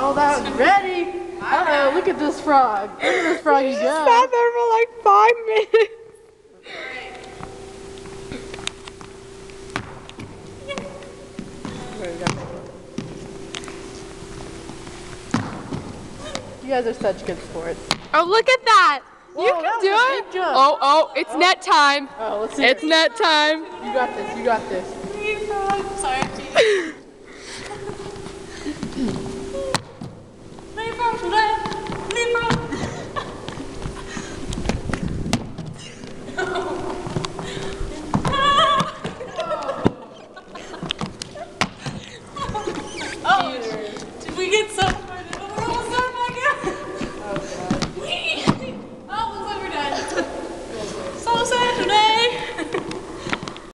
all that ready. Uh-oh, look at this frog. Look at this froggy go. Sat there for like 5 minutes. You guys are such good sports. Oh, look at that. Whoa, You can that do was a it. big jump. Oh, it's net time. Oh, let's see. It's net time. You got this, you got this. Sorry, I'm cheating. My frog's left.